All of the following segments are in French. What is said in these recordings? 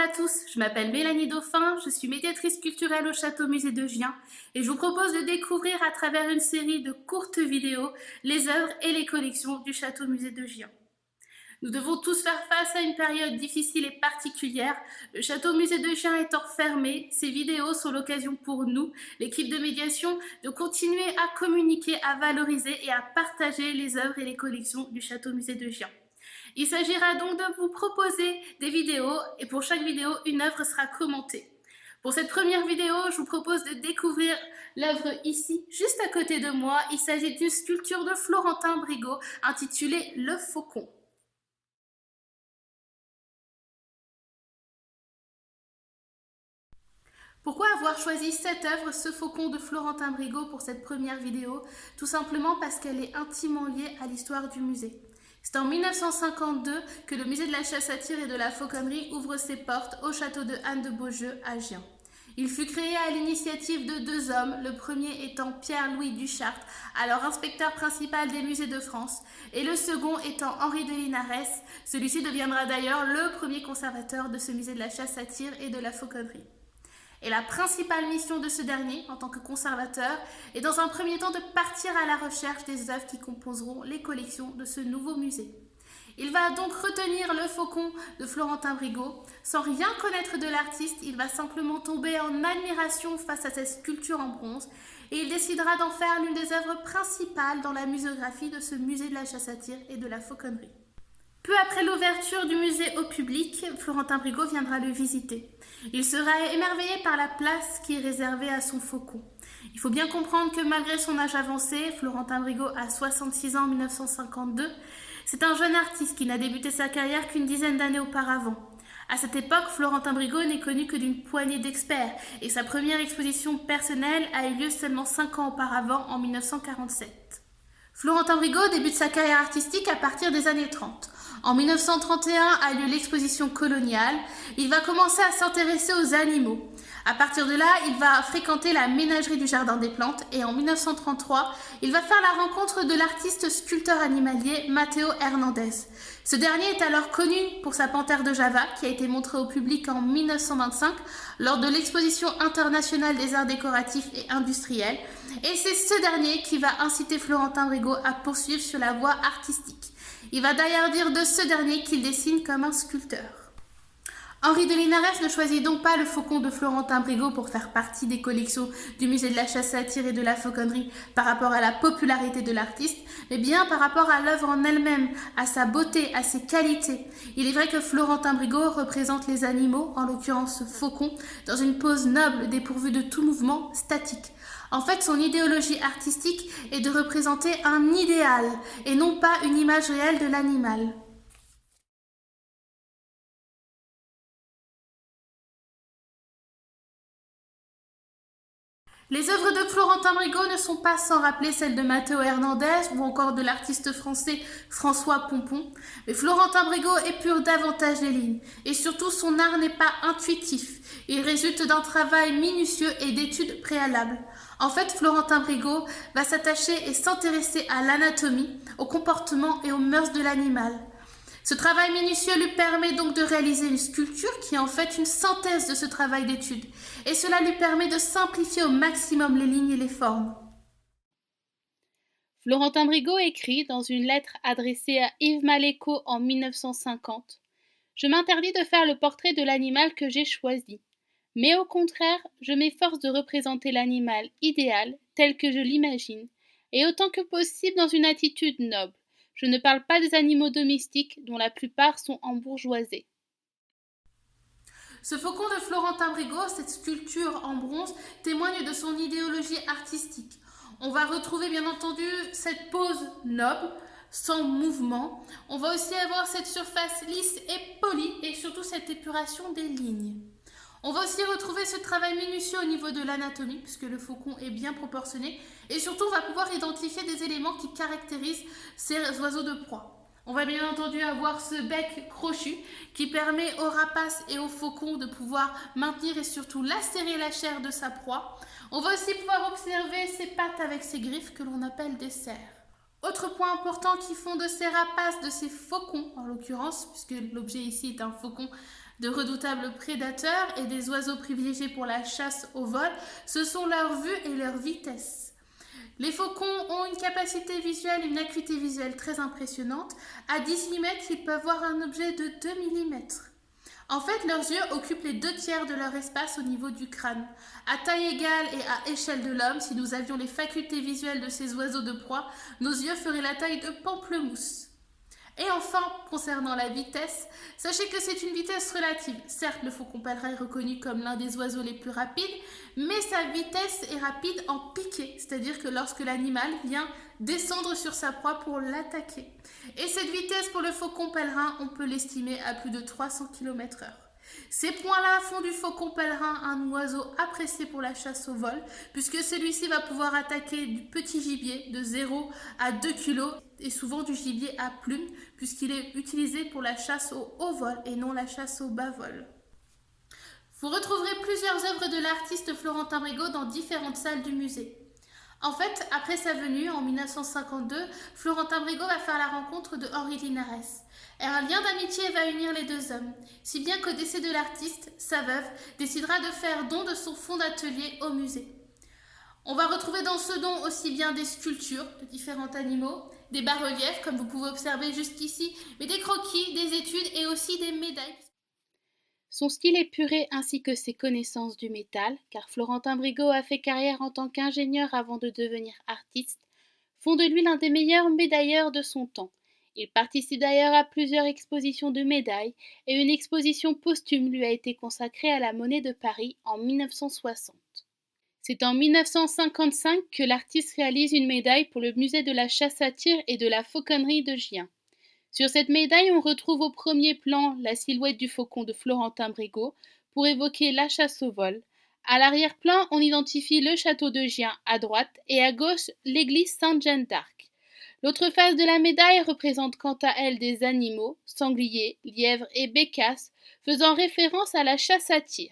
à tous, je m'appelle Mélanie Dauphin, je suis médiatrice culturelle au Château-Musée de Gien et je vous propose de découvrir à travers une série de courtes vidéos les œuvres et les collections du Château-Musée de Gien. Nous devons tous faire face à une période difficile et particulière. Le Château-Musée de Gien étant fermé, ces vidéos sont l'occasion pour nous, l'équipe de médiation, de continuer à communiquer, à valoriser et à partager les œuvres et les collections du Château-Musée de Gien. Il s'agira donc de vous proposer des vidéos et pour chaque vidéo, une œuvre sera commentée. Pour cette première vidéo, je vous propose de découvrir l'œuvre ici, juste à côté de moi. Il s'agit d'une sculpture de Florentin Brigot intitulée Le Faucon. Pourquoi avoir choisi cette œuvre, ce faucon de Florentin Brigot pour cette première vidéo? Tout simplement parce qu'elle est intimement liée à l'histoire du musée. C'est en 1952 que le musée de la chasse à tir et de la fauconnerie ouvre ses portes au château de Anne de Beaujeu à Gien. Il fut créé à l'initiative de deux hommes, le premier étant Pierre-Louis Duchart, alors inspecteur principal des musées de France, et le second étant Henri de Linares. Celui-ci deviendra d'ailleurs le premier conservateur de ce musée de la chasse à tir et de la fauconnerie. Et la principale mission de ce dernier, en tant que conservateur, est dans un premier temps de partir à la recherche des œuvres qui composeront les collections de ce nouveau musée. Il va donc retenir le faucon de Florentin Brigot. Sans rien connaître de l'artiste, il va simplement tomber en admiration face à cette sculpture en bronze et il décidera d'en faire l'une des œuvres principales dans la muséographie de ce musée de la chasse à tir et de la fauconnerie. Peu après l'ouverture du musée au public, Florentin Brigot viendra le visiter. Il sera émerveillé par la place qui est réservée à son faucon. Il faut bien comprendre que malgré son âge avancé, Florentin Brigot a 66 ans en 1952, c'est un jeune artiste qui n'a débuté sa carrière qu'une dizaine d'années auparavant. À cette époque, Florentin Brigot n'est connu que d'une poignée d'experts et sa première exposition personnelle a eu lieu seulement 5 ans auparavant, en 1947. Florentin Brigot débute sa carrière artistique à partir des années 30. En 1931 a lieu l'exposition coloniale. Il va commencer à s'intéresser aux animaux. À partir de là, il va fréquenter la ménagerie du Jardin des Plantes et en 1933, il va faire la rencontre de l'artiste sculpteur animalier Matteo Hernandez. Ce dernier est alors connu pour sa panthère de Java qui a été montrée au public en 1925 lors de l'exposition internationale des arts décoratifs et industriels. Et c'est ce dernier qui va inciter Florentin Brigot à poursuivre sur la voie artistique. Il va d'ailleurs dire de ce dernier qu'il dessine comme un sculpteur. Henri de Linares ne choisit donc pas le faucon de Florentin Brigot pour faire partie des collections du musée de la chasse à tir et de la fauconnerie par rapport à la popularité de l'artiste, mais bien par rapport à l'œuvre en elle-même, à sa beauté, à ses qualités. Il est vrai que Florentin Brigot représente les animaux, en l'occurrence ce faucon, dans une pose noble dépourvue de tout mouvement statique. En fait, son idéologie artistique est de représenter un idéal et non pas une image réelle de l'animal. Les œuvres de Florentin Brigot ne sont pas sans rappeler celles de Matteo Hernandez ou encore de l'artiste français François Pompon, mais Florentin Brigot épure davantage les lignes et surtout son art n'est pas intuitif, il résulte d'un travail minutieux et d'études préalables. En fait, Florentin Brigot va s'attacher et s'intéresser à l'anatomie, au comportement et aux mœurs de l'animal. Ce travail minutieux lui permet donc de réaliser une sculpture qui est en fait une synthèse de ce travail d'étude. Et cela lui permet de simplifier au maximum les lignes et les formes. Florentin Brigot écrit dans une lettre adressée à Yves Maléco en 1950 « Je m'interdis de faire le portrait de l'animal que j'ai choisi. Mais au contraire, je m'efforce de représenter l'animal idéal tel que je l'imagine, et autant que possible dans une attitude noble. Je ne parle pas des animaux domestiques, dont la plupart sont embourgeoisés. » Ce faucon de Florentin Brigot, cette sculpture en bronze, témoigne de son idéologie artistique. On va retrouver bien entendu cette pose noble, sans mouvement. On va aussi avoir cette surface lisse et polie et surtout cette épuration des lignes. On va aussi retrouver ce travail minutieux au niveau de l'anatomie, puisque le faucon est bien proportionné. Et surtout, on va pouvoir identifier des éléments qui caractérisent ces oiseaux de proie. On va bien entendu avoir ce bec crochu qui permet aux rapaces et aux faucons de pouvoir maintenir et surtout lacérer la chair de sa proie. On va aussi pouvoir observer ses pattes avec ses griffes que l'on appelle des serres. Autre point important qui font de ces rapaces, de ces faucons en l'occurrence, puisque l'objet ici est un faucon, De redoutables prédateurs et des oiseaux privilégiés pour la chasse au vol, ce sont leur vue et leur vitesse. Les faucons ont une capacité visuelle, une acuité visuelle très impressionnante. À 18 mètres, ils peuvent voir un objet de 2 millimètres. En fait, leurs yeux occupent les 2 tiers de leur espace au niveau du crâne. À taille égale et à échelle de l'homme, si nous avions les facultés visuelles de ces oiseaux de proie, nos yeux feraient la taille de pamplemousse. Et enfin, concernant la vitesse, sachez que c'est une vitesse relative. Certes, le faucon pèlerin est reconnu comme l'un des oiseaux les plus rapides, mais sa vitesse est rapide en piqué, c'est-à-dire que lorsque l'animal vient descendre sur sa proie pour l'attaquer. Et cette vitesse pour le faucon pèlerin, on peut l'estimer à plus de 300 km/h. Ces points-là font du faucon pèlerin un oiseau apprécié pour la chasse au vol, puisque celui-ci va pouvoir attaquer du petit gibier de 0 à 2 kg et souvent du gibier à plumes, puisqu'il est utilisé pour la chasse au haut vol et non la chasse au bas vol. Vous retrouverez plusieurs œuvres de l'artiste Florentin Brigaut dans différentes salles du musée. En fait, après sa venue en 1952, Florentin Brigaut va faire la rencontre de Henri Linares. Et un lien d'amitié va unir les deux hommes, si bien qu'au décès de l'artiste, sa veuve décidera de faire don de son fonds d'atelier au musée. On va retrouver dans ce don aussi bien des sculptures de différents animaux, des bas-reliefs comme vous pouvez observer jusqu'ici, mais des croquis, des études et aussi des médailles. Son style épuré ainsi que ses connaissances du métal, car Florentin Brigaut a fait carrière en tant qu'ingénieur avant de devenir artiste, font de lui l'un des meilleurs médailleurs de son temps. Il participe d'ailleurs à plusieurs expositions de médailles et une exposition posthume lui a été consacrée à la Monnaie de Paris en 1960. C'est en 1955 que l'artiste réalise une médaille pour le musée de la chasse à tir et de la fauconnerie de Gien. Sur cette médaille, on retrouve au premier plan la silhouette du faucon de Florentin Brigaut pour évoquer la chasse au vol. À l'arrière-plan, on identifie le château de Gien à droite et à gauche l'église Sainte-Jeanne d'Arc. L'autre face de la médaille représente quant à elle des animaux, sangliers, lièvres et bécasses, faisant référence à la chasse à tir.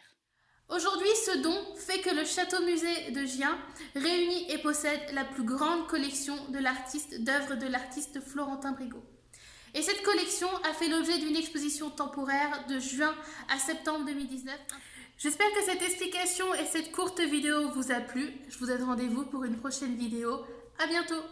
Aujourd'hui, ce don fait que le château-musée de Gien réunit et possède la plus grande collection d'œuvres de l'artiste Florentin Brigaut. Et cette collection a fait l'objet d'une exposition temporaire de juin à septembre 2019. J'espère que cette explication et cette courte vidéo vous a plu. Je vous donne rendez-vous pour une prochaine vidéo. À bientôt!